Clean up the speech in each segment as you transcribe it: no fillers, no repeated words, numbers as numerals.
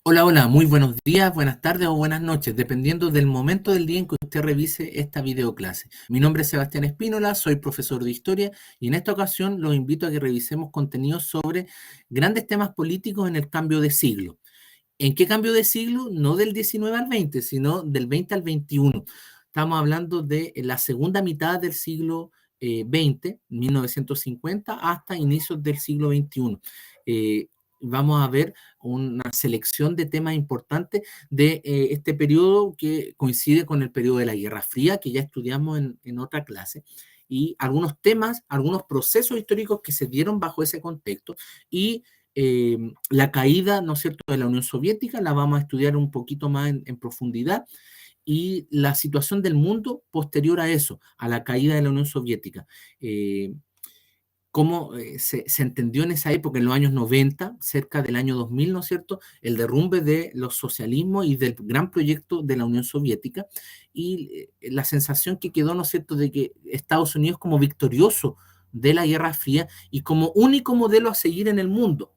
Hola, hola, muy buenos días, buenas tardes o buenas noches, dependiendo del momento del día en que usted revise esta videoclase. Mi nombre es Sebastián Espínola, soy profesor de historia y en esta ocasión los invito a que revisemos contenidos sobre grandes temas políticos en el cambio de siglo. ¿En qué cambio de siglo? No del 19 al 20, sino del 20 al 21. Estamos hablando de la segunda mitad del siglo XX, 1950, hasta inicios del siglo XXI. Eh, Vamos a ver una selección de temas importantes de este periodo que coincide con el periodo de la Guerra Fría, que ya estudiamos en otra clase, y algunos temas, algunos procesos históricos que se dieron bajo ese contexto, y la caída, ¿no es cierto?, de la Unión Soviética, la vamos a estudiar un poquito más en profundidad, y la situación del mundo posterior a eso, a la caída de la Unión Soviética. Eh, Cómo se entendió en esa época, en los años 90, cerca del año 2000, ¿no es cierto?, el derrumbe de los socialismos y del gran proyecto de la Unión Soviética, y la sensación que quedó, ¿no es cierto?, de que Estados Unidos como victorioso de la Guerra Fría y como único modelo a seguir en el mundo,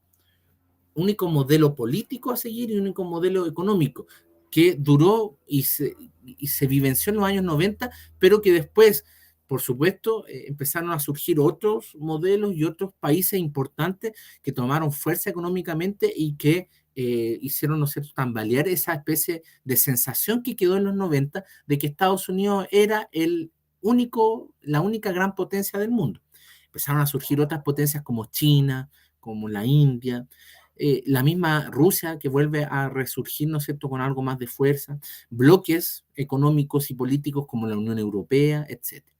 único modelo político a seguir y único modelo económico, que duró y se vivenció en los años 90, pero que después, por supuesto, empezaron a surgir otros modelos y otros países importantes que tomaron fuerza económicamente y que hicieron, ¿no sé, tambalear esa especie de sensación que quedó en los 90 de que Estados Unidos era la única gran potencia del mundo. Empezaron a surgir otras potencias como China, como la India, la misma Rusia que vuelve a resurgir, ¿no es cierto?, con algo más de fuerza, bloques económicos y políticos como la Unión Europea, etcétera.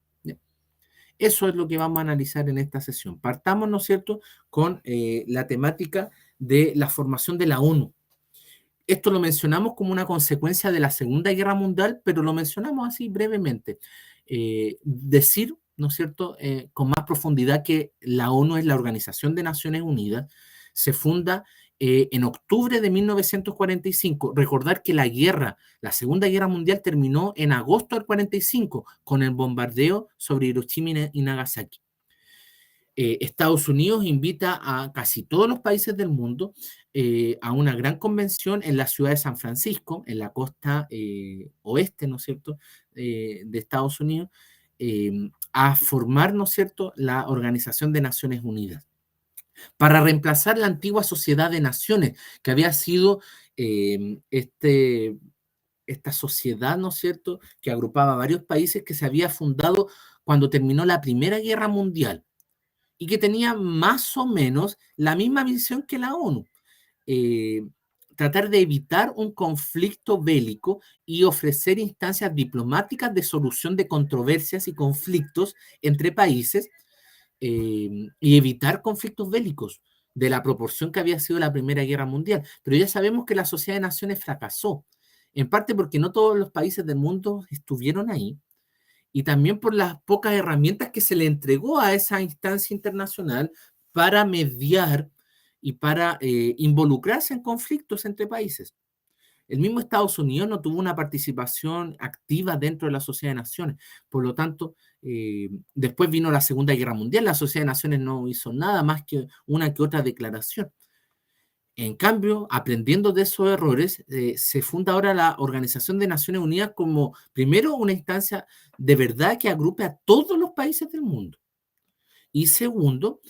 Eso es lo que vamos a analizar en esta sesión. Partamos, ¿no es cierto?, con la temática de la formación de la ONU. Esto lo mencionamos como una consecuencia de la Segunda Guerra Mundial, pero lo mencionamos así brevemente. Decir, ¿no es cierto?, con más profundidad que la ONU es la Organización de Naciones Unidas, se funda en octubre de 1945. Recordar que la Segunda Guerra Mundial terminó en agosto del 45 con el bombardeo sobre Hiroshima y Nagasaki. Estados Unidos invita a casi todos los países del mundo a una gran convención en la ciudad de San Francisco, en la costa oeste, ¿no es cierto?, de Estados Unidos, a formar, ¿no es cierto?, la Organización de Naciones Unidas, para reemplazar la antigua Sociedad de Naciones, que había sido eh, este, esta sociedad, ¿no es cierto?, que agrupaba varios países que se había fundado cuando terminó la Primera Guerra Mundial y que tenía más o menos la misma visión que la ONU. eh, Tratar de evitar un conflicto bélico y ofrecer instancias diplomáticas de solución de controversias y conflictos entre países, y evitar conflictos bélicos de la proporción que había sido la Primera Guerra Mundial. Pero ya sabemos que la Sociedad de Naciones fracasó, en parte porque no todos los países del mundo estuvieron ahí, y también por las pocas herramientas que se le entregó a esa instancia internacional para mediar y para involucrarse en conflictos entre países. El mismo Estados Unidos no tuvo una participación activa dentro de la Sociedad de Naciones. Por lo tanto, después vino la Segunda Guerra Mundial, la Sociedad de Naciones no hizo nada más que una que otra declaración. En cambio, aprendiendo de esos errores, se funda ahora la Organización de Naciones Unidas como, primero, una instancia de verdad que agrupe a todos los países del mundo. Y segundo,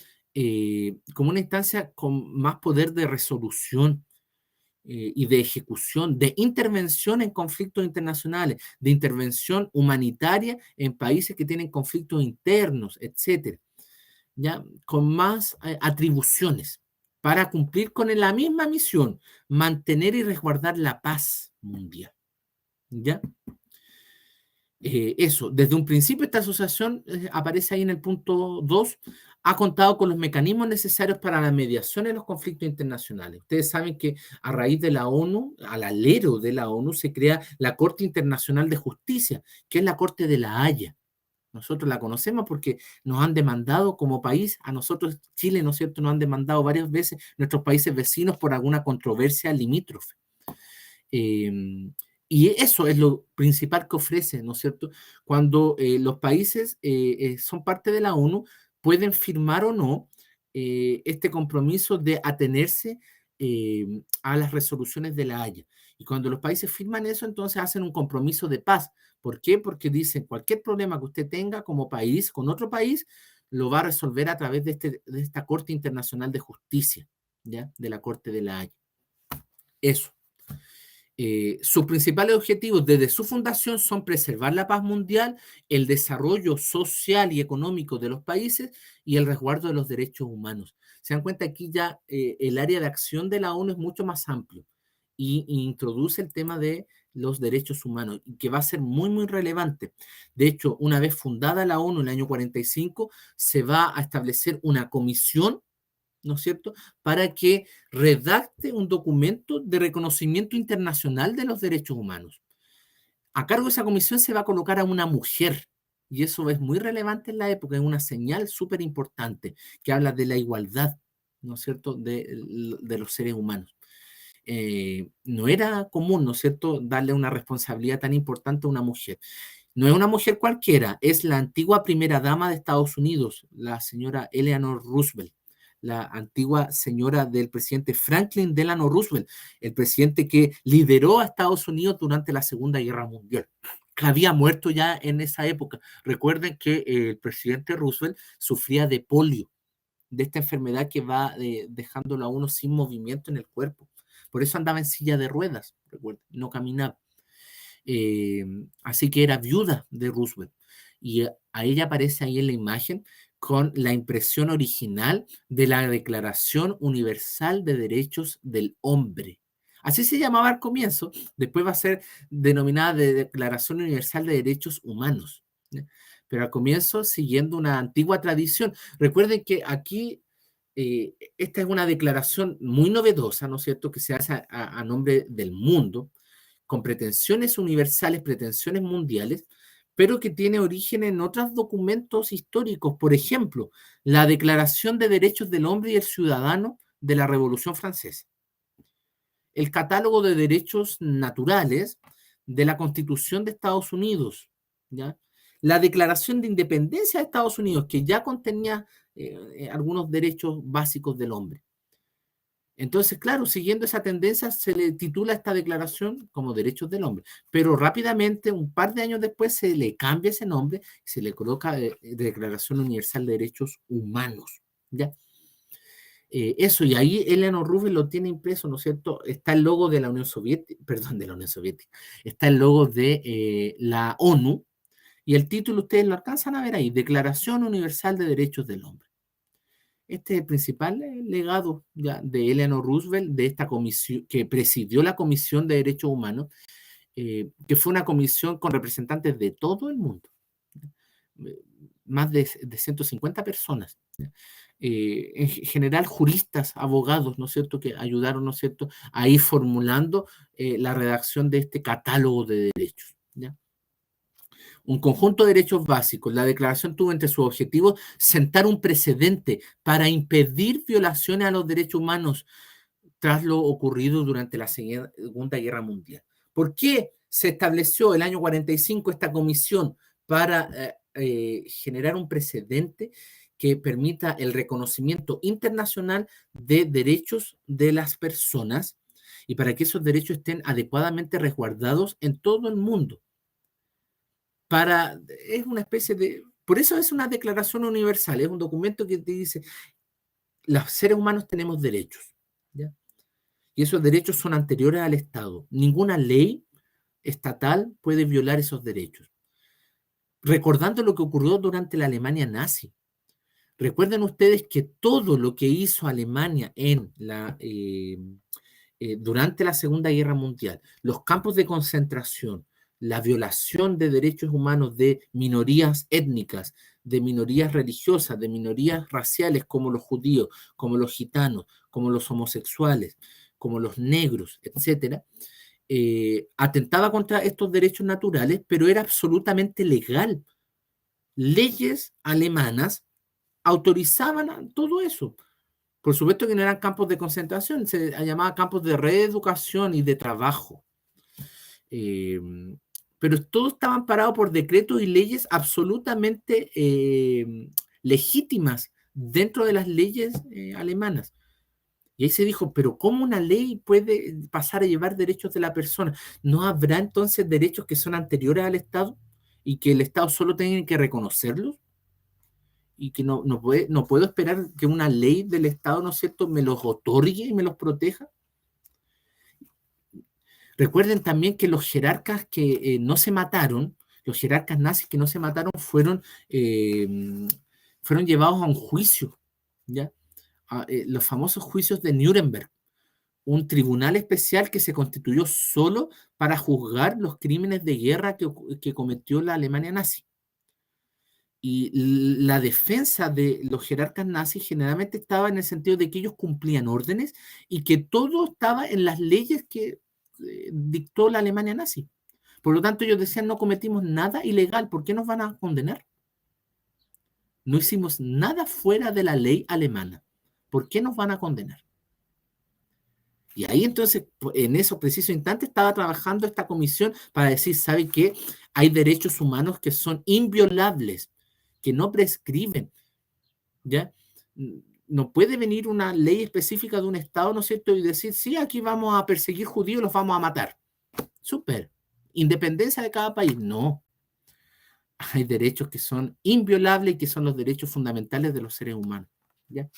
como una instancia con más poder de resolución y de ejecución, de intervención en conflictos internacionales, de intervención humanitaria en países que tienen conflictos internos, etcétera, ya con más atribuciones para cumplir con la misma misión, mantener y resguardar la paz mundial. ¿Ya? Eso, desde un principio esta asociación aparece ahí en el punto 2, ha contado con los mecanismos necesarios para la mediación en los conflictos internacionales. Ustedes saben que a raíz de la ONU, al alero de la ONU, se crea la Corte Internacional de Justicia, que es la Corte de la Haya. Nosotros la conocemos porque nos han demandado como país, a nosotros Chile, ¿no es cierto?, nos han demandado varias veces nuestros países vecinos por alguna controversia limítrofe. Eh, y eso es lo principal que ofrece, ¿no es cierto? Cuando los países son parte de la ONU, pueden firmar o no este compromiso de atenerse a las resoluciones de La Haya. Y cuando los países firman eso, entonces hacen un compromiso de paz. ¿Por qué? Porque dicen, cualquier problema que usted tenga como país, con otro país, lo va a resolver a través de esta Corte Internacional de Justicia, ¿ya? De la Corte de La Haya. Eso. Sus principales objetivos desde su fundación son preservar la paz mundial, el desarrollo social y económico de los países y el resguardo de los derechos humanos. Se dan cuenta aquí ya el área de acción de la ONU es mucho más amplio y introduce el tema de los derechos humanos, que va a ser muy, muy relevante. De hecho, una vez fundada la ONU en el año 45, se va a establecer una comisión, ¿no es cierto?, para que redacte un documento de reconocimiento internacional de los derechos humanos. A cargo de esa comisión se va a colocar a una mujer, y eso es muy relevante en la época, es una señal súper importante que habla de la igualdad, ¿no es cierto?, de los seres humanos. No era común, ¿no es cierto?, darle una responsabilidad tan importante a una mujer. No es una mujer cualquiera, es la antigua primera dama de Estados Unidos, la señora Eleanor Roosevelt, la antigua señora del presidente Franklin Delano Roosevelt, el presidente que lideró a Estados Unidos durante la Segunda Guerra Mundial, que había muerto ya en esa época. Recuerden que el presidente Roosevelt sufría de polio, de esta enfermedad que va dejándolo a uno sin movimiento en el cuerpo. Por eso andaba en silla de ruedas, recuerden, no caminaba. Así que era viuda de Roosevelt. Y a ella aparece ahí en la imagen con la impresión original de la Declaración Universal de Derechos del Hombre. Así se llamaba al comienzo, después va a ser denominada de Declaración Universal de Derechos Humanos. ¿Ya? Pero al comienzo, siguiendo una antigua tradición. Recuerden que aquí esta es una declaración muy novedosa, ¿no es cierto?, que se hace a nombre del mundo, con pretensiones universales, pretensiones mundiales, pero que tiene origen en otros documentos históricos. Por ejemplo, la Declaración de Derechos del Hombre y el Ciudadano de la Revolución Francesa, el Catálogo de Derechos Naturales de la Constitución de Estados Unidos, ¿ya? La Declaración de Independencia de Estados Unidos, que ya contenía algunos derechos básicos del hombre. Entonces, claro, siguiendo esa tendencia, se le titula esta declaración como Derechos del Hombre, pero rápidamente, un par de años después, se le cambia ese nombre y se le coloca Declaración Universal de Derechos Humanos, ¿ya? Eso, y ahí Eleanor Roosevelt lo tiene impreso, ¿no es cierto? Está el logo de la Unión Soviética, perdón, de la Unión Soviética, está el logo de la ONU, y el título ustedes lo alcanzan a ver ahí, Declaración Universal de Derechos del Hombre. Este es el principal legado ya de Eleanor Roosevelt, de esta comisión que presidió la Comisión de Derechos Humanos, que fue una comisión con representantes de todo el mundo, más de 150 personas. En general, juristas, abogados, ¿no es cierto?, que ayudaron, ¿no es cierto?, a ir formulando la redacción de este catálogo de derechos, ¿ya? Un conjunto de derechos básicos. La declaración tuvo entre sus objetivos sentar un precedente para impedir violaciones a los derechos humanos tras lo ocurrido durante la Segunda Guerra Mundial. ¿Por qué se estableció el año 45 esta comisión para generar un precedente que permita el reconocimiento internacional de derechos de las personas y para que esos derechos estén adecuadamente resguardados en todo el mundo? Es una especie de, por eso es una declaración universal, es un documento que te dice, los seres humanos tenemos derechos, ¿ya? Y esos derechos son anteriores al Estado. Ninguna ley estatal puede violar esos derechos. Recordando lo que ocurrió durante la Alemania nazi. Recuerden ustedes que todo lo que hizo Alemania durante la Segunda Guerra Mundial, los campos de concentración, la violación de derechos humanos de minorías étnicas, de minorías religiosas, de minorías raciales como los judíos, como los gitanos, como los homosexuales, como los negros, etcétera, atentaba contra estos derechos naturales, pero era absolutamente legal. Leyes alemanas autorizaban todo eso. Por supuesto que no eran campos de concentración, se llamaba campos de reeducación y de trabajo. Pero todos estaban parados por decretos y leyes absolutamente legítimas dentro de las leyes alemanas. Y ahí se dijo, pero ¿cómo una ley puede pasar a llevar derechos de la persona? ¿No habrá entonces derechos que son anteriores al Estado y que el Estado solo tiene que reconocerlos? Y que no puedo esperar que una ley del Estado, ¿no es cierto?, me los otorgue y me los proteja. Recuerden también que los jerarcas que no se mataron, los jerarcas nazis que no se mataron, fueron llevados a un juicio, ¿ya? Los famosos juicios de Nuremberg, un tribunal especial que se constituyó solo para juzgar los crímenes de guerra que cometió la Alemania nazi. Y la defensa de los jerarcas nazis generalmente estaba en el sentido de que ellos cumplían órdenes y que todo estaba en las leyes que dictó la Alemania nazi. Por lo tanto, ellos decían, no cometimos nada ilegal, ¿por qué nos van a condenar? No hicimos nada fuera de la ley alemana, ¿por qué nos van a condenar? Y ahí entonces, en esos precisos instantes, estaba trabajando esta comisión para decir, ¿sabe qué? Hay derechos humanos que son inviolables, que no prescriben, ¿ya? No puede venir una ley específica de un Estado, ¿no es cierto? Y decir, sí, aquí vamos a perseguir judíos, los vamos a matar. Súper. Independencia de cada país. No. Hay derechos que son inviolables y que son los derechos fundamentales de los seres humanos, ¿ya?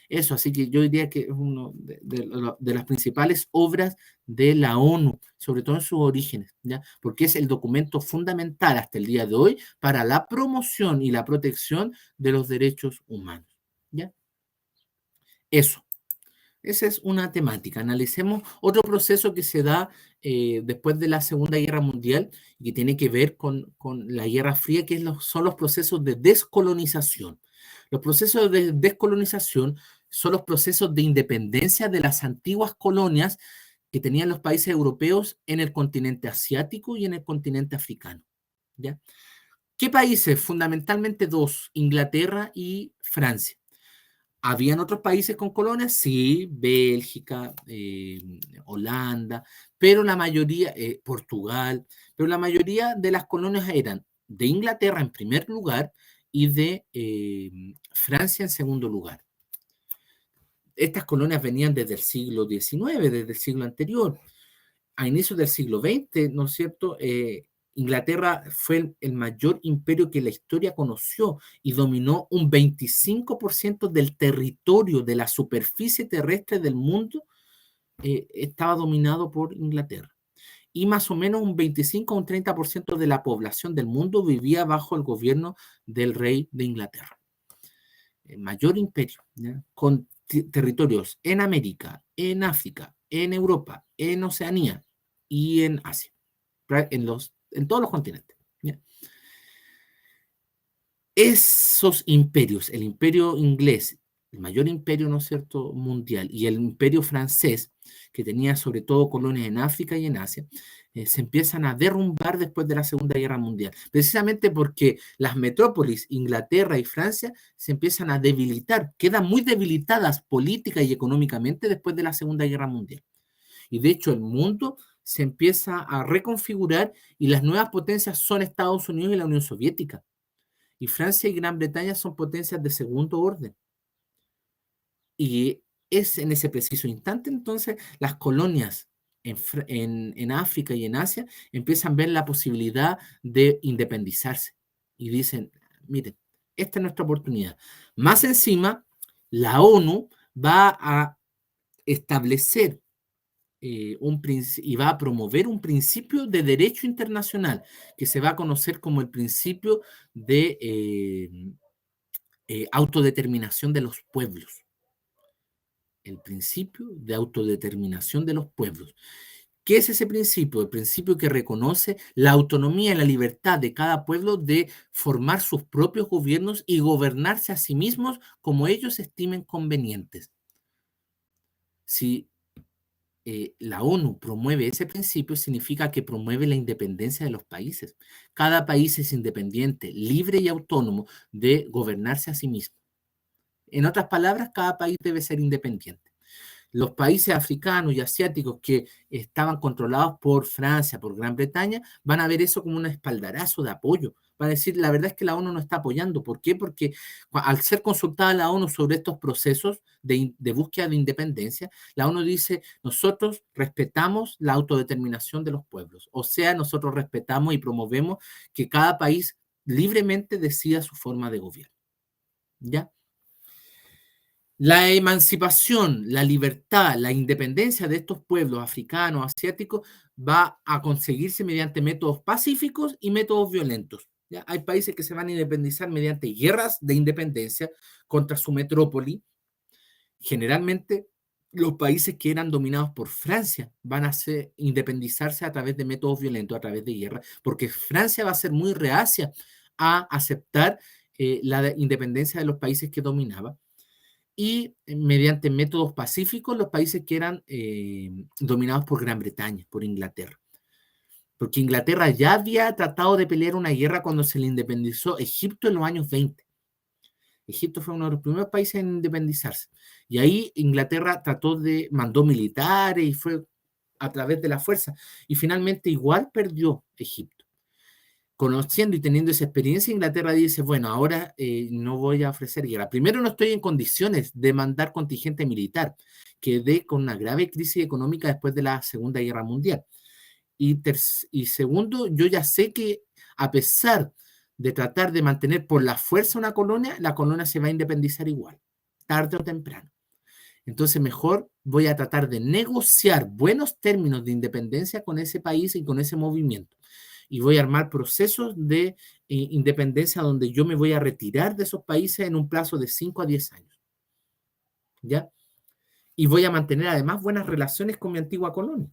Eso, así que yo diría que es una de las principales obras de la ONU, sobre todo en sus orígenes, ¿ya? Porque es el documento fundamental hasta el día de hoy para la promoción y la protección de los derechos humanos, ¿ya? Eso. Esa es una temática. Analicemos otro proceso que se da después de la Segunda Guerra Mundial y que tiene que ver con la Guerra Fría, que son los procesos de descolonización. Los procesos de descolonización son los procesos de independencia de las antiguas colonias que tenían los países europeos en el continente asiático y en el continente africano, ¿ya? ¿Qué países? Fundamentalmente dos, Inglaterra y Francia. ¿Habían otros países con colonias? Sí, Bélgica, Holanda, pero la mayoría, Portugal, pero la mayoría de las colonias eran de Inglaterra en primer lugar y de Francia en segundo lugar. Estas colonias venían desde el siglo XIX, desde el siglo anterior. A inicios del siglo XX, ¿no es cierto? Inglaterra fue el mayor imperio que la historia conoció y dominó un 25% del territorio de la superficie terrestre del mundo, estaba dominado por Inglaterra. Y más o menos un 25 o un 30% de la población del mundo vivía bajo el gobierno del rey de Inglaterra. El mayor imperio, ¿ya? Con territorios en América, en África, en Europa, en Oceanía y en Asia, en todos los continentes, ¿ya? Esos imperios, el imperio inglés, el mayor imperio, ¿no es cierto?, mundial, y el imperio francés, que tenía sobre todo colonias en África y en Asia, se empiezan a derrumbar después de la Segunda Guerra Mundial, precisamente porque las metrópolis, Inglaterra y Francia, se empiezan a debilitar, quedan muy debilitadas política y económicamente después de la Segunda Guerra Mundial. Y de hecho el mundo se empieza a reconfigurar y las nuevas potencias son Estados Unidos y la Unión Soviética. Y Francia y Gran Bretaña son potencias de segundo orden. Y es en ese preciso instante, entonces, las colonias en África y en Asia empiezan a ver la posibilidad de independizarse. Y dicen, miren, esta es nuestra oportunidad. Más encima, la ONU va a establecer y va a promover un principio de derecho internacional que se va a conocer como el principio de autodeterminación de los pueblos. El principio de autodeterminación de los pueblos. ¿Qué es ese principio? El principio que reconoce la autonomía y la libertad de cada pueblo de formar sus propios gobiernos y gobernarse a sí mismos como ellos estimen convenientes. Si la ONU promueve ese principio, significa que promueve la independencia de los países. Cada país es independiente, libre y autónomo de gobernarse a sí mismo. En otras palabras, cada país debe ser independiente. Los países africanos y asiáticos que estaban controlados por Francia, por Gran Bretaña, van a ver eso como un espaldarazo de apoyo, Va a decir, la verdad es que la ONU no está apoyando. ¿Por qué? Porque al ser consultada la ONU sobre estos procesos de búsqueda de independencia, la ONU dice, nosotros respetamos la autodeterminación de los pueblos. O sea, nosotros respetamos y promovemos que cada país libremente decida su forma de gobierno. ¿Ya? La emancipación, la libertad, la independencia de estos pueblos africanos, asiáticos, va a conseguirse mediante métodos pacíficos y métodos violentos. ¿Ya? Hay países que se van a independizar mediante guerras de independencia contra su metrópoli. Generalmente, los países que eran dominados por Francia van a independizarse a través de métodos violentos, a través de guerra, porque Francia va a ser muy reacia a aceptar la independencia de los países que dominaba y mediante métodos pacíficos los países que eran dominados por Gran Bretaña, por Inglaterra. Porque Inglaterra ya había tratado de pelear una guerra cuando se le independizó Egipto en los años 20. Egipto fue uno de los primeros países en independizarse. Y ahí Inglaterra mandó militares y fue a través de la fuerza. Y finalmente igual perdió Egipto. Conociendo y teniendo esa experiencia, Inglaterra dice, bueno, ahora no voy a ofrecer guerra. Primero, no estoy en condiciones de mandar contingente militar. Quedé con una grave crisis económica después de la Segunda Guerra Mundial. Y segundo, yo ya sé que a pesar de tratar de mantener por la fuerza una colonia, la colonia se va a independizar igual, tarde o temprano. Entonces, mejor voy a tratar de negociar buenos términos de independencia con ese país y con ese movimiento. Y voy a armar procesos de independencia donde yo me voy a retirar de esos países en un plazo de 5 a 10 años. ¿Ya? Y voy a mantener además buenas relaciones con mi antigua colonia.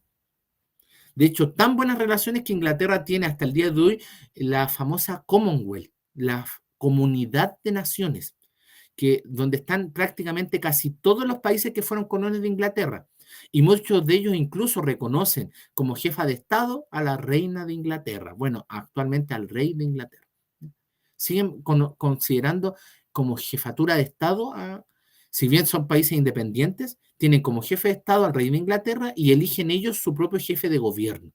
De hecho, tan buenas relaciones que Inglaterra tiene hasta el día de hoy la famosa Commonwealth, la Comunidad de Naciones, donde están prácticamente casi todos los países que fueron colonias de Inglaterra. Y muchos de ellos incluso reconocen como jefa de Estado a la reina de Inglaterra. Bueno, actualmente al rey de Inglaterra. Siguen considerando como jefatura de Estado, si bien son países independientes, tienen como jefe de Estado al rey de Inglaterra y eligen ellos su propio jefe de gobierno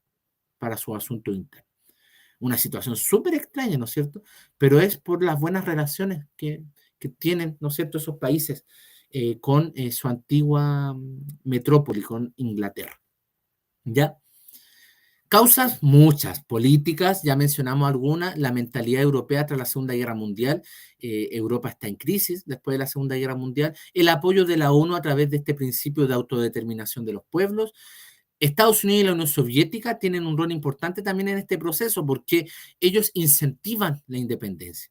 para su asunto interno. Una situación súper extraña, ¿no es cierto? Pero es por las buenas relaciones que tienen, ¿no es cierto?, esos países con su antigua metrópoli, con Inglaterra. ¿Ya? Causas muchas, políticas, ya mencionamos algunas, la mentalidad europea tras la Segunda Guerra Mundial, Europa está en crisis después de la Segunda Guerra Mundial, el apoyo de la ONU a través de este principio de autodeterminación de los pueblos. Estados Unidos y la Unión Soviética tienen un rol importante también en este proceso porque ellos incentivan la independencia.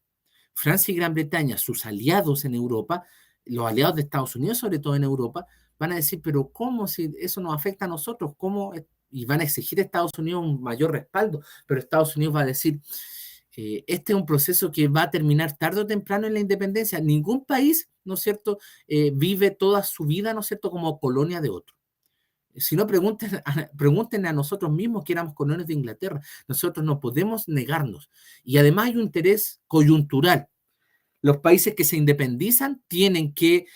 Francia y Gran Bretaña, sus aliados en Europa, los aliados de Estados Unidos, sobre todo en Europa, van a decir, pero ¿cómo si eso nos afecta a nosotros? ¿Cómo? Y van a exigir a Estados Unidos un mayor respaldo, pero Estados Unidos va a decir, este es un proceso que va a terminar tarde o temprano en la independencia. Ningún país, ¿no es cierto?, vive toda su vida, ¿no es cierto?, como colonia de otro. Si no, pregunten a nosotros mismos que éramos colonias de Inglaterra. Nosotros no podemos negarnos. Y además hay un interés coyuntural. Los países que se independizan tienen que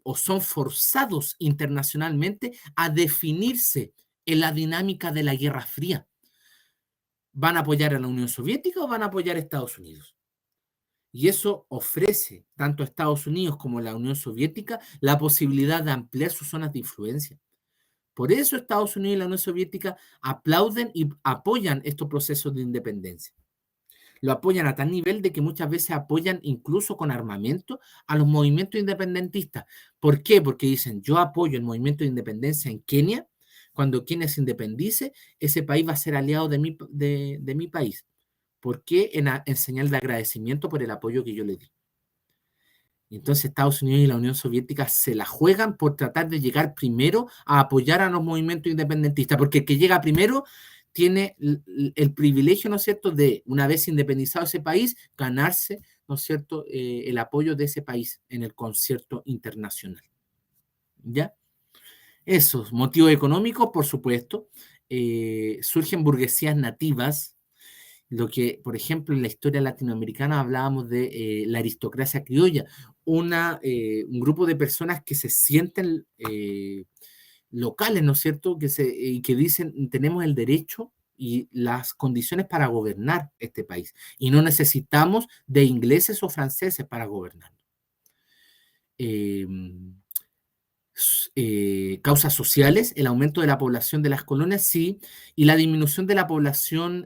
o son forzados internacionalmente a definirse en la dinámica de la Guerra Fría. ¿Van a apoyar a la Unión Soviética o van a apoyar a Estados Unidos? Y eso ofrece tanto a Estados Unidos como a la Unión Soviética la posibilidad de ampliar sus zonas de influencia. Por eso Estados Unidos y la Unión Soviética aplauden y apoyan estos procesos de independencia. Lo apoyan a tal nivel de que muchas veces apoyan incluso con armamento a los movimientos independentistas. ¿Por qué? Porque dicen, yo apoyo el movimiento de independencia en Kenia. Cuando Kenia se independice, ese país va a ser aliado de mi país. ¿Por qué? En señal de agradecimiento por el apoyo que yo le di. Entonces Estados Unidos y la Unión Soviética se la juegan por tratar de llegar primero a apoyar a los movimientos independentistas, porque el que llega primero tiene el privilegio, ¿no es cierto?, de, una vez independizado ese país, ganarse, ¿no es cierto?, el apoyo de ese país en el concierto internacional. ¿Ya? Esos motivos económicos, por supuesto, surgen burguesías nativas, lo que, por ejemplo, en la historia latinoamericana hablábamos de la aristocracia criolla, un grupo de personas que se sienten locales, ¿no es cierto?, que dicen, tenemos el derecho y las condiciones para gobernar este país. Y no necesitamos de ingleses o franceses para gobernar. Causas sociales, el aumento de la población de las colonias, sí, y la disminución de la población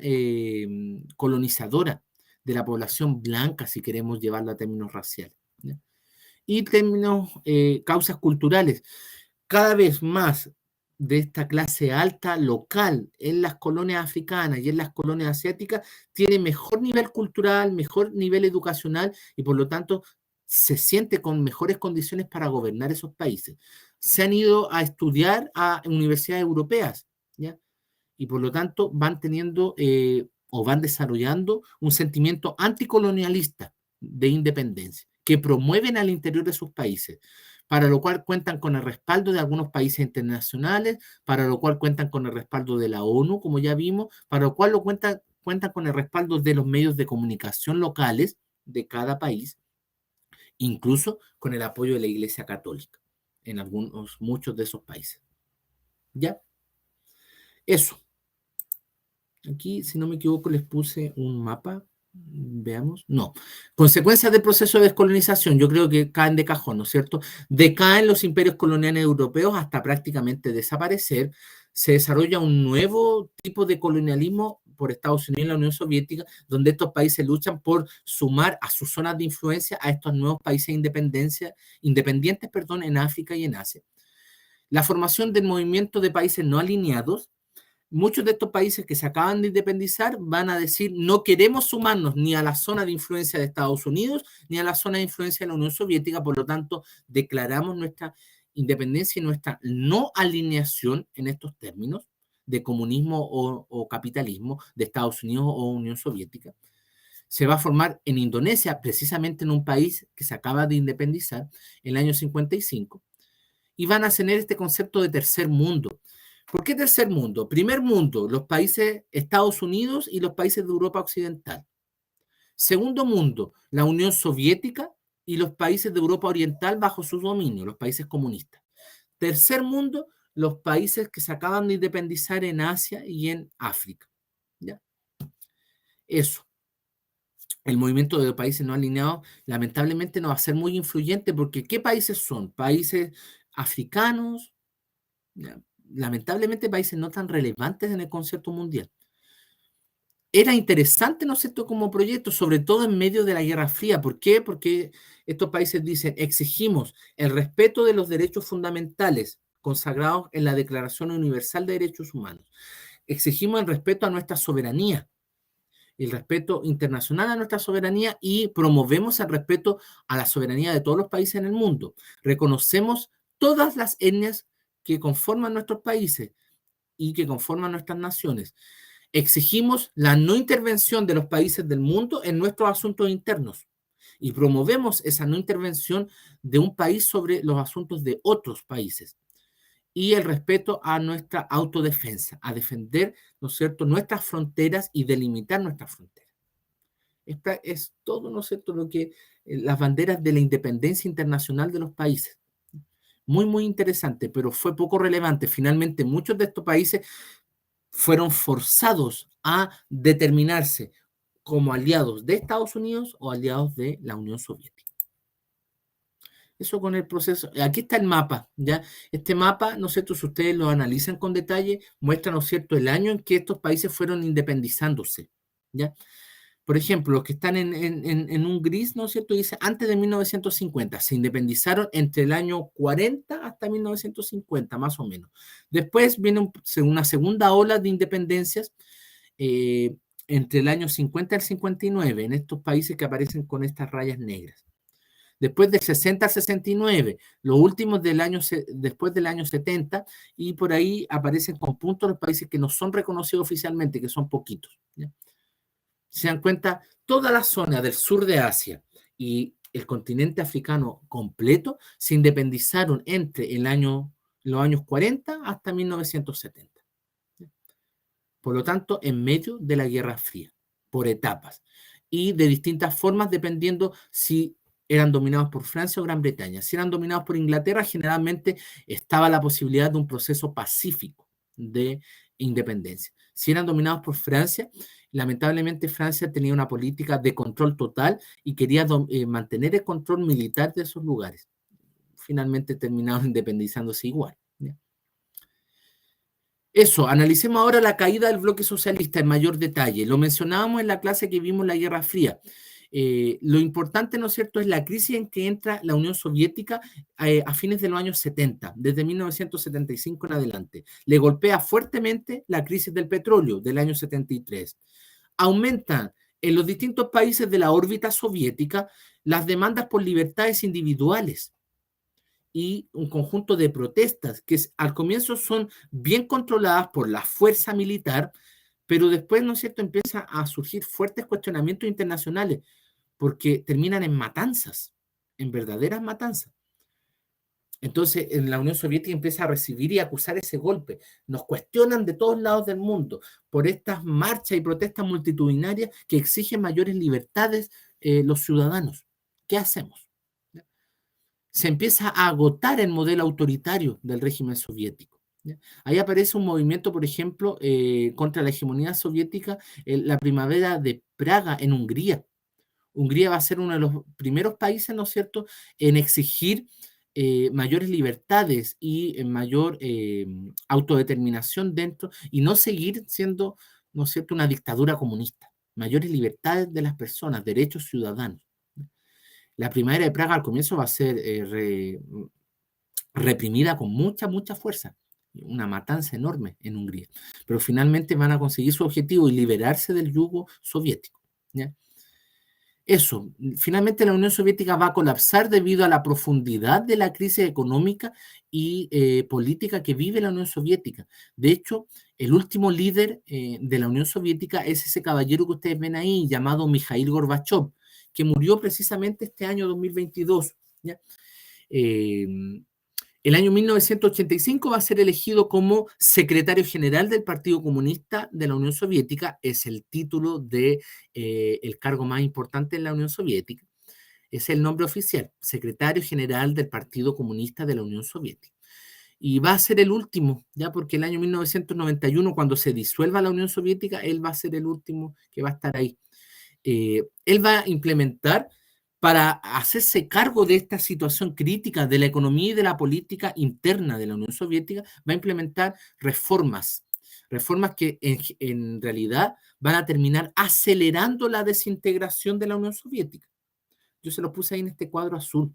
colonizadora, de la población blanca, si queremos llevarlo a términos raciales. ¿Ya? Y términos, causas culturales. Cada vez más de esta clase alta local en las colonias africanas y en las colonias asiáticas tiene mejor nivel cultural, mejor nivel educacional y por lo tanto se siente con mejores condiciones para gobernar esos países. Se han ido a estudiar a universidades europeas, ¿ya? Y por lo tanto van teniendo o van desarrollando un sentimiento anticolonialista de independencia que promueven al interior de sus países, para lo cual cuentan con el respaldo de algunos países internacionales, para lo cual cuentan con el respaldo de la ONU, como ya vimos, para lo cual cuentan con el respaldo de los medios de comunicación locales de cada país, incluso con el apoyo de la Iglesia Católica en muchos de esos países. ¿Ya? Eso. Aquí, si no me equivoco, les puse un mapa. Veamos. No. Consecuencias del proceso de descolonización. Yo creo que caen de cajón, ¿no es cierto? Decaen los imperios coloniales europeos hasta prácticamente desaparecer. Se desarrolla un nuevo tipo de colonialismo por Estados Unidos y la Unión Soviética, donde estos países luchan por sumar a sus zonas de influencia a estos nuevos países independientes, en África y en Asia. La formación del movimiento de países no alineados. Muchos de estos países que se acaban de independizar van a decir no queremos sumarnos ni a la zona de influencia de Estados Unidos ni a la zona de influencia de la Unión Soviética, por lo tanto declaramos nuestra independencia y nuestra no alineación en estos términos de comunismo o capitalismo de Estados Unidos o Unión Soviética. Se va a formar en Indonesia, precisamente en un país que se acaba de independizar en el año 55, y van a tener este concepto de tercer mundo. ¿Por qué tercer mundo? Primer mundo, los países Estados Unidos y los países de Europa Occidental. Segundo mundo, la Unión Soviética y los países de Europa Oriental bajo su dominio, los países comunistas. Tercer mundo, los países que se acaban de independizar en Asia y en África. ¿Ya? Eso. El movimiento de países no alineados lamentablemente no va a ser muy influyente porque ¿qué países son? Países africanos, ¿ya? Lamentablemente países no tan relevantes en el concierto mundial. Era interesante, ¿no es cierto?, como proyecto, sobre todo en medio de la Guerra Fría. ¿Por qué? Porque estos países dicen, exigimos el respeto de los derechos fundamentales consagrados en la Declaración Universal de Derechos Humanos. Exigimos el respeto a nuestra soberanía, el respeto internacional a nuestra soberanía y promovemos el respeto a la soberanía de todos los países en el mundo. Reconocemos todas las etnias que conforman nuestros países y que conforman nuestras naciones. Exigimos la no intervención de los países del mundo en nuestros asuntos internos y promovemos esa no intervención de un país sobre los asuntos de otros países. Y el respeto a nuestra autodefensa, a defender, ¿no es cierto?, nuestras fronteras y delimitar nuestras fronteras. Esta es todo, ¿no es cierto?, lo que las banderas de la independencia internacional de los países. Muy, muy interesante, pero fue poco relevante. Finalmente, muchos de estos países fueron forzados a determinarse como aliados de Estados Unidos o aliados de la Unión Soviética. Eso con el proceso. Aquí está el mapa, ¿ya? Este mapa, ¿no es cierto?, si ustedes lo analizan con detalle, muestra, ¿no es cierto?, el año en que estos países fueron independizándose, ¿ya? Por ejemplo, los que están en un gris, ¿no es cierto?, dice antes de 1950, se independizaron entre el año 40 hasta 1950, más o menos. Después viene una segunda ola de independencias entre el año 50 y el 59, en estos países que aparecen con estas rayas negras. Después del 60 al 69, los últimos después del año 70, y por ahí aparecen con puntos los países que no son reconocidos oficialmente, que son poquitos, ¿ya? Se dan cuenta, toda la zona del sur de Asia y el continente africano completo se independizaron entre los años 40 hasta 1970. Por lo tanto, en medio de la Guerra Fría, por etapas, y de distintas formas dependiendo si eran dominados por Francia o Gran Bretaña. Si eran dominados por Inglaterra, generalmente estaba la posibilidad de un proceso pacífico de independencia. Si eran dominados por Francia, lamentablemente Francia tenía una política de control total y quería mantener el control militar de esos lugares. Finalmente terminaron independizándose igual. ¿Ya? Eso, analicemos ahora la caída del bloque socialista en mayor detalle. Lo mencionábamos en la clase que vimos la Guerra Fría. Lo importante, ¿no es cierto?, es la crisis en que entra la Unión Soviética a fines de los años 70, desde 1975 en adelante. Le golpea fuertemente la crisis del petróleo del año 73. Aumentan en los distintos países de la órbita soviética las demandas por libertades individuales y un conjunto de protestas que al comienzo son bien controladas por la fuerza militar, pero después, ¿no es cierto?, empiezan a surgir fuertes cuestionamientos internacionales porque terminan en matanzas, en verdaderas matanzas. Entonces, en la Unión Soviética empieza a recibir y acusar ese golpe. Nos cuestionan de todos lados del mundo por estas marchas y protestas multitudinarias que exigen mayores libertades los ciudadanos. ¿Qué hacemos? Se empieza a agotar el modelo autoritario del régimen soviético. ¿Ya? Ahí aparece un movimiento, por ejemplo, contra la hegemonía soviética, la primavera de Praga en Hungría. Hungría va a ser uno de los primeros países, ¿no es cierto?, en exigir mayores libertades y mayor autodeterminación dentro y no seguir siendo, ¿no es cierto?, una dictadura comunista. Mayores libertades de las personas, derechos ciudadanos. La primavera de Praga al comienzo va a ser reprimida con mucha, mucha fuerza. Una matanza enorme en Hungría. Pero finalmente van a conseguir su objetivo y liberarse del yugo soviético. ¿Ya? Eso, finalmente la Unión Soviética va a colapsar debido a la profundidad de la crisis económica y política que vive la Unión Soviética. De hecho, el último líder de la Unión Soviética es ese caballero que ustedes ven ahí, llamado Mikhail Gorbachev, que murió precisamente este año 2022. ¿Ya? El año 1985 va a ser elegido como secretario general del Partido Comunista de la Unión Soviética. Es el título de el cargo más importante en la Unión Soviética. Es el nombre oficial, secretario general del Partido Comunista de la Unión Soviética. Y va a ser el último, ya porque el año 1991, cuando se disuelva la Unión Soviética, él va a ser el último que va a estar ahí. Él va a implementar para hacerse cargo de esta situación crítica de la economía y de la política interna de la Unión Soviética, va a implementar reformas que en realidad van a terminar acelerando la desintegración de la Unión Soviética. Yo se lo puse ahí en este cuadro azul.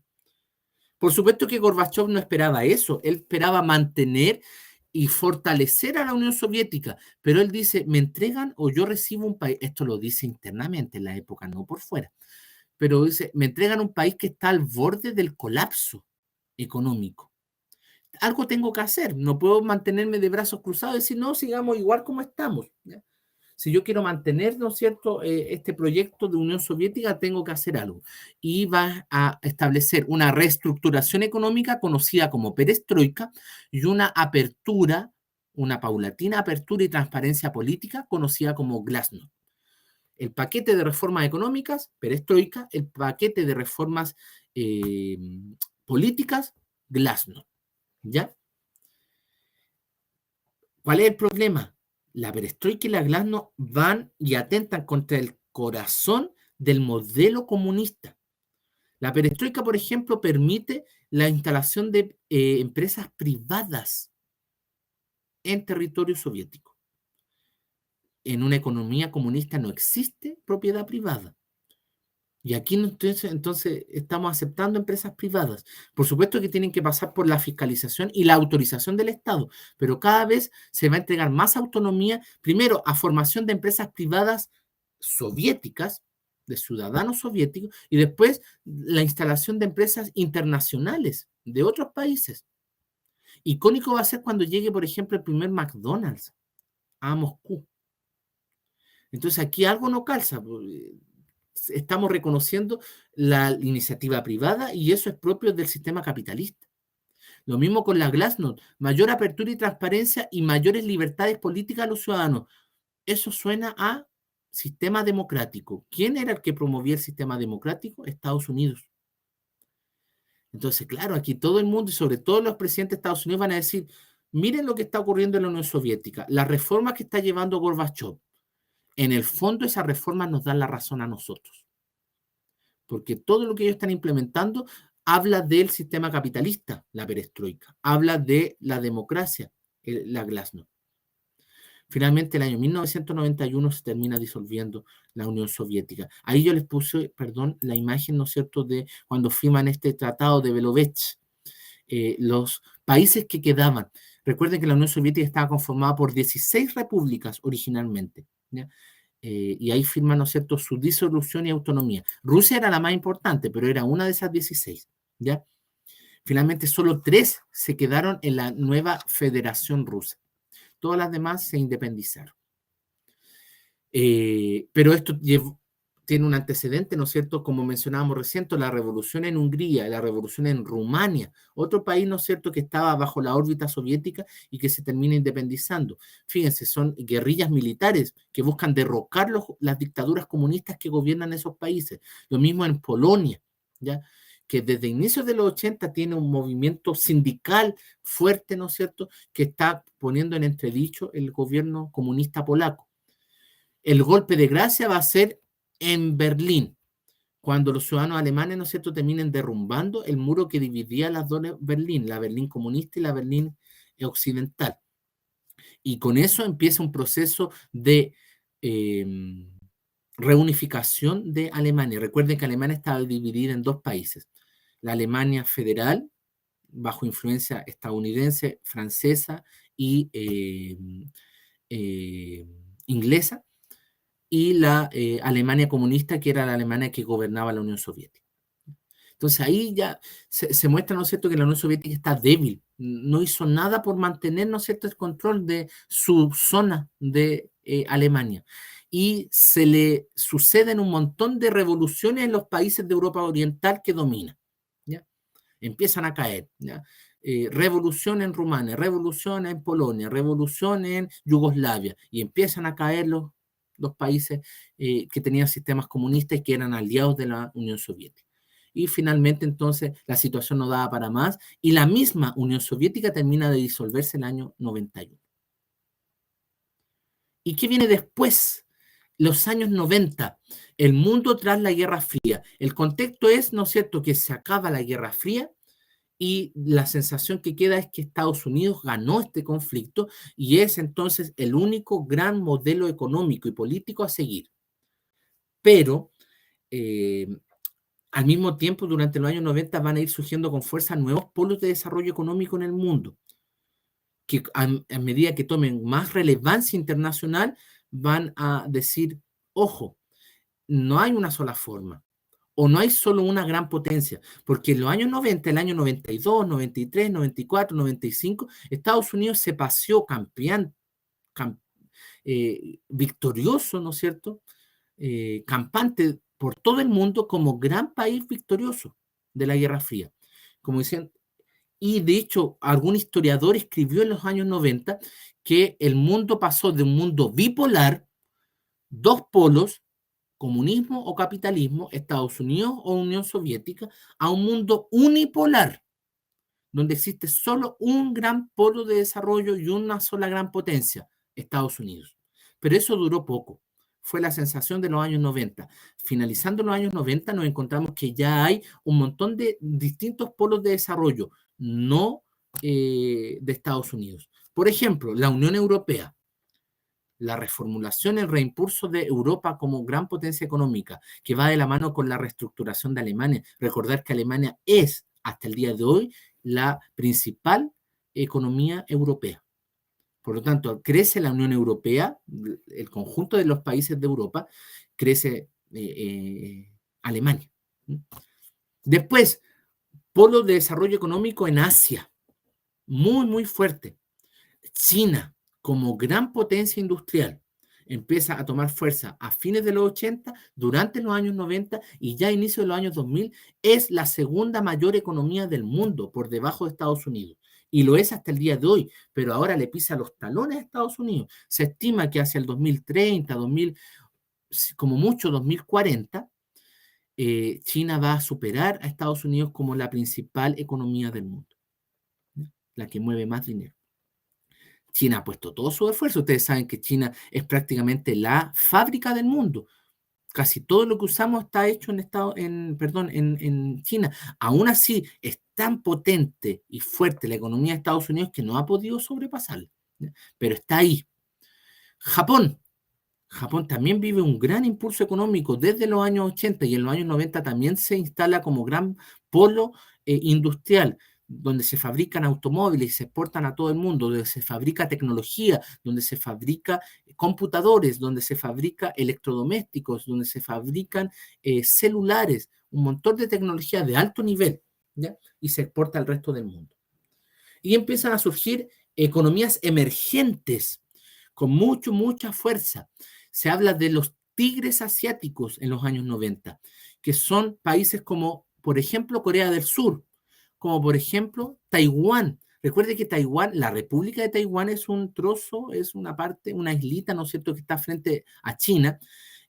Por supuesto que Gorbachev no esperaba eso, él esperaba mantener y fortalecer a la Unión Soviética, pero él dice, me entregan o yo recibo un país, esto lo dice internamente en la época, no por fuera, pero dice, me entregan un país que está al borde del colapso económico. Algo tengo que hacer, no puedo mantenerme de brazos cruzados y decir, no, sigamos igual como estamos. ¿Ya? Si yo quiero mantener, ¿no es cierto?, este proyecto de Unión Soviética, tengo que hacer algo. Y va a establecer una reestructuración económica conocida como perestroika y una apertura, una paulatina apertura y transparencia política conocida como glasnost. El paquete de reformas económicas, perestroika, el paquete de reformas políticas, glasnost. ¿Ya? ¿Cuál es el problema? La perestroika y la glasnost van y atentan contra el corazón del modelo comunista. La perestroika, por ejemplo, permite la instalación de empresas privadas en territorio soviético. En una economía comunista no existe propiedad privada. Y aquí entonces estamos aceptando empresas privadas. Por supuesto que tienen que pasar por la fiscalización y la autorización del Estado, pero cada vez se va a entregar más autonomía, primero a formación de empresas privadas soviéticas, de ciudadanos soviéticos, y después la instalación de empresas internacionales de otros países. Icónico va a ser cuando llegue, por ejemplo, el primer McDonald's a Moscú. Entonces aquí algo no calza. Estamos reconociendo la iniciativa privada y eso es propio del sistema capitalista. Lo mismo con la glasnost, mayor apertura y transparencia y mayores libertades políticas a los ciudadanos. Eso suena a sistema democrático. ¿Quién era el que promovía el sistema democrático? Estados Unidos. Entonces, claro, aquí todo el mundo y sobre todo los presidentes de Estados Unidos van a decir, Miren lo que está ocurriendo en la Unión Soviética, las reformas que está llevando Gorbachev. En el fondo, esas reformas nos dan la razón a nosotros, porque todo lo que ellos están implementando habla del sistema capitalista, la perestroika, habla de la democracia, la glasnost. Finalmente, el año 1991 se termina disolviendo la Unión Soviética. Ahí yo les puse, perdón, la imagen, ¿no es cierto?, de cuando firman este tratado de Belovech. Los países que quedaban. Recuerden que la Unión Soviética estaba conformada por 16 repúblicas originalmente, ¿ya? Y ahí firman, ¿no es cierto?, su disolución y autonomía. Rusia era la más importante, pero era una de esas 16, ¿ya? Finalmente, solo 3 se quedaron en la nueva Federación Rusa. Todas las demás se independizaron. Pero esto tiene un antecedente, ¿no es cierto? Como mencionábamos recién, la revolución en Hungría, la revolución en Rumania, otro país, ¿no es cierto?, que estaba bajo la órbita soviética y que se termina independizando. Fíjense, son guerrillas militares que buscan derrocar las dictaduras comunistas que gobiernan esos países. Lo mismo en Polonia, ¿ya?, que desde inicios de los 80 tiene un movimiento sindical fuerte, ¿no es cierto?, que está poniendo en entredicho el gobierno comunista polaco. El golpe de gracia va a ser en Berlín, cuando los ciudadanos alemanes, ¿no es cierto?, terminen derrumbando el muro que dividía las dos Berlín, la Berlín comunista y la Berlín occidental. Y con eso empieza un proceso de reunificación de Alemania. Recuerden que Alemania estaba dividida en 2 países. La Alemania federal, bajo influencia estadounidense, francesa y inglesa, y la Alemania comunista, que era la Alemania que gobernaba la Unión Soviética. Entonces ahí ya se muestra, ¿no es cierto?, que la Unión Soviética está débil, no hizo nada por mantener, ¿no es cierto?, el control de su zona de Alemania. Y se le suceden un montón de revoluciones en los países de Europa Oriental que domina, ¿ya? Empiezan a caer, ¿ya? Revolución en Rumania, revolución en Polonia, revolución en Yugoslavia, y empiezan a caer los países que tenían sistemas comunistas y que eran aliados de la Unión Soviética. Y finalmente, entonces, la situación no daba para más y la misma Unión Soviética termina de disolverse en el año 91. ¿Y qué viene después? Los años 90, el mundo tras la Guerra Fría. El contexto es, ¿no es cierto?, que se acaba la Guerra Fría y la sensación que queda es que Estados Unidos ganó este conflicto y es entonces el único gran modelo económico y político a seguir. Pero eh, al mismo tiempo, durante los años 90 van a ir surgiendo con fuerza nuevos polos de desarrollo económico en el mundo, que a medida que tomen más relevancia internacional, van a decir, ojo, no hay una sola forma, o no hay solo una gran potencia, porque en los años 90, el año 92, 93, 94, 95, Estados Unidos se paseó campeón, victorioso, ¿no es cierto?, campante por todo el mundo como gran país victorioso de la Guerra Fría. Como decían, y de hecho, algún historiador escribió en los años 90 que el mundo pasó de un mundo bipolar, 2 polos, comunismo o capitalismo, Estados Unidos o Unión Soviética, a un mundo unipolar, donde existe solo un gran polo de desarrollo y una sola gran potencia, Estados Unidos. Pero eso duró poco. Fue la sensación de los años 90. Finalizando los años 90 nos encontramos que ya hay un montón de distintos polos de desarrollo, no de Estados Unidos. Por ejemplo, la Unión Europea, la reformulación, el reimpulso de Europa como gran potencia económica, que va de la mano con la reestructuración de Alemania. Recordar que Alemania es, hasta el día de hoy, la principal economía europea. Por lo tanto, crece la Unión Europea, el conjunto de los países de Europa, crece Alemania. Después, polo de desarrollo económico en Asia, muy, muy fuerte. China, como gran potencia industrial, empieza a tomar fuerza a fines de los 80, durante los años 90 y ya a inicios de los años 2000, es la segunda mayor economía del mundo, por debajo de Estados Unidos. Y lo es hasta el día de hoy, pero ahora le pisa los talones a Estados Unidos. Se estima que hacia el 2030, 2000, como mucho 2040, China va a superar a Estados Unidos como la principal economía del mundo, la que mueve más dinero. China ha puesto todo su esfuerzo. Ustedes saben que China es prácticamente la fábrica del mundo. Casi todo lo que usamos está hecho en China. Aún así, es tan potente y fuerte la economía de Estados Unidos que no ha podido sobrepasarla. ¿Ya? Pero está ahí. Japón. Japón también vive un gran impulso económico desde los años 80 y en los años 90 también se instala como gran polo industrial, donde se fabrican automóviles y se exportan a todo el mundo, donde se fabrica tecnología, donde se fabrica computadores, donde se fabrica electrodomésticos, donde se fabrican celulares, un montón de tecnología de alto nivel, ¿ya? Y se exporta al resto del mundo. Y empiezan a surgir economías emergentes con mucha fuerza. Se habla de los tigres asiáticos en los años 90, que son países como, por ejemplo, Corea del Sur, como por ejemplo Taiwán. Recuerde que Taiwán, la República de Taiwán es un trozo, es una parte, una islita, ¿no es cierto?, que está frente a China,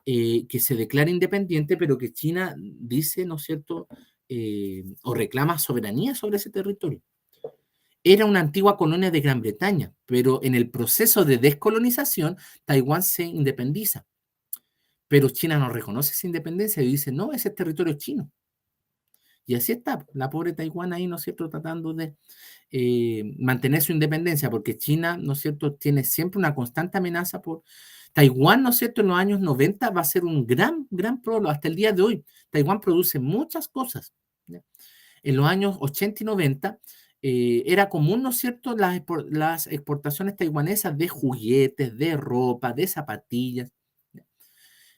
que se declara independiente, pero que China dice, ¿no es cierto?, o reclama soberanía sobre ese territorio. Era una antigua colonia de Gran Bretaña, pero en el proceso de descolonización, Taiwán se independiza. Pero China no reconoce esa independencia y dice, no, ese es territorio chino. Y así está, la pobre Taiwán ahí, ¿no es cierto?, tratando de mantener su independencia, porque China, ¿no es cierto?, tiene siempre una constante amenaza por... Taiwán, ¿no es cierto?, en los años 90 va a ser un gran problema hasta el día de hoy. Taiwán produce muchas cosas, ¿ya? En los años 80 y 90 era común, ¿no es cierto?, las exportaciones taiwanesas de juguetes, de ropa, de zapatillas.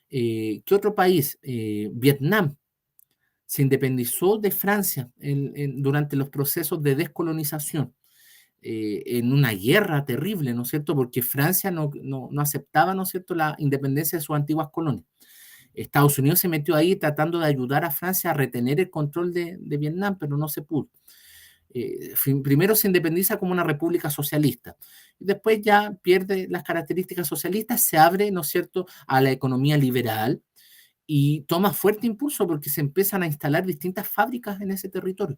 ¿Qué otro país? Vietnam se independizó de Francia durante los procesos de descolonización, en una guerra terrible, ¿no es cierto?, porque Francia no aceptaba, ¿no es cierto?, la independencia de sus antiguas colonias. Estados Unidos se metió ahí tratando de ayudar a Francia a retener el control de Vietnam, pero no se pudo. Primero se independiza como una república socialista, y después ya pierde las características socialistas, se abre, ¿no es cierto?, a la economía liberal y toma fuerte impulso porque se empiezan a instalar distintas fábricas en ese territorio,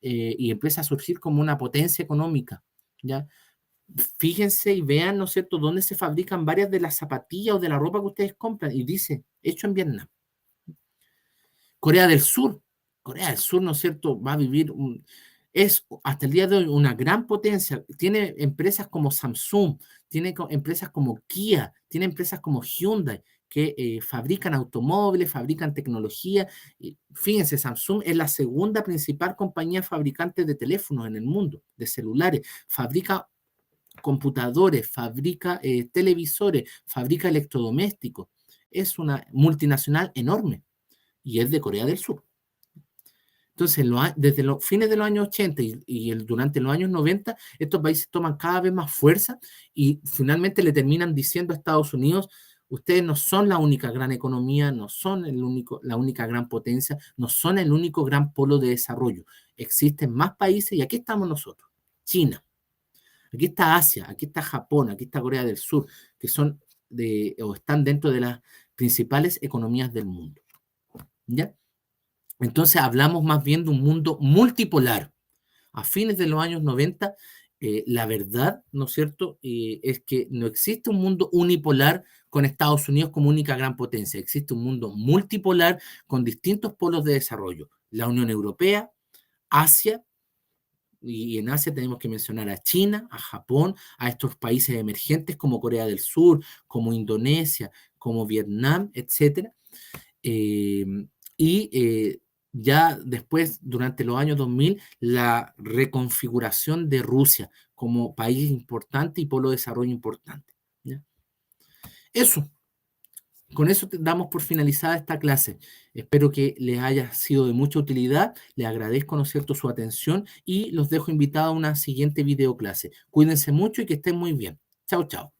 y empieza a surgir como una potencia económica, ¿ya? Fíjense y vean, ¿no es cierto?, dónde se fabrican varias de las zapatillas o de la ropa que ustedes compran y dice, hecho en Vietnam. Corea del Sur. Corea del Sur, ¿no es cierto?, va a vivir es hasta el día de hoy una gran potencia. Tiene empresas como Samsung, tiene empresas como Kia, tiene empresas como Hyundai que fabrican automóviles, fabrican tecnología. Y fíjense, Samsung es la segunda principal compañía fabricante de teléfonos en el mundo, de celulares. Fabrica computadores, fabrica televisores, fabrica electrodomésticos. Es una multinacional enorme y es de Corea del Sur. Entonces, desde los fines de los años 80 durante los años 90, estos países toman cada vez más fuerza y finalmente le terminan diciendo a Estados Unidos, ustedes no son la única gran economía, no son la única gran potencia, no son el único gran polo de desarrollo. Existen más países y aquí estamos nosotros, China. Aquí está Asia, aquí está Japón, aquí está Corea del Sur, que son o están dentro de las principales economías del mundo. ¿Ya? Entonces hablamos más bien de un mundo multipolar. A fines de los años 90, la verdad, ¿no es cierto?, es que no existe un mundo unipolar con Estados Unidos como única gran potencia. Existe un mundo multipolar con distintos polos de desarrollo. La Unión Europea, Asia, y en Asia tenemos que mencionar a China, a Japón, a estos países emergentes como Corea del Sur, como Indonesia, como Vietnam, etc. Y ya después, durante los años 2000, la reconfiguración de Rusia como país importante y polo de desarrollo importante, ¿ya? Eso, con eso damos por finalizada esta clase. Espero que les haya sido de mucha utilidad. Les agradezco, ¿no es cierto?, su atención y los dejo invitados a una siguiente videoclase. Cuídense mucho y que estén muy bien. Chao, chao.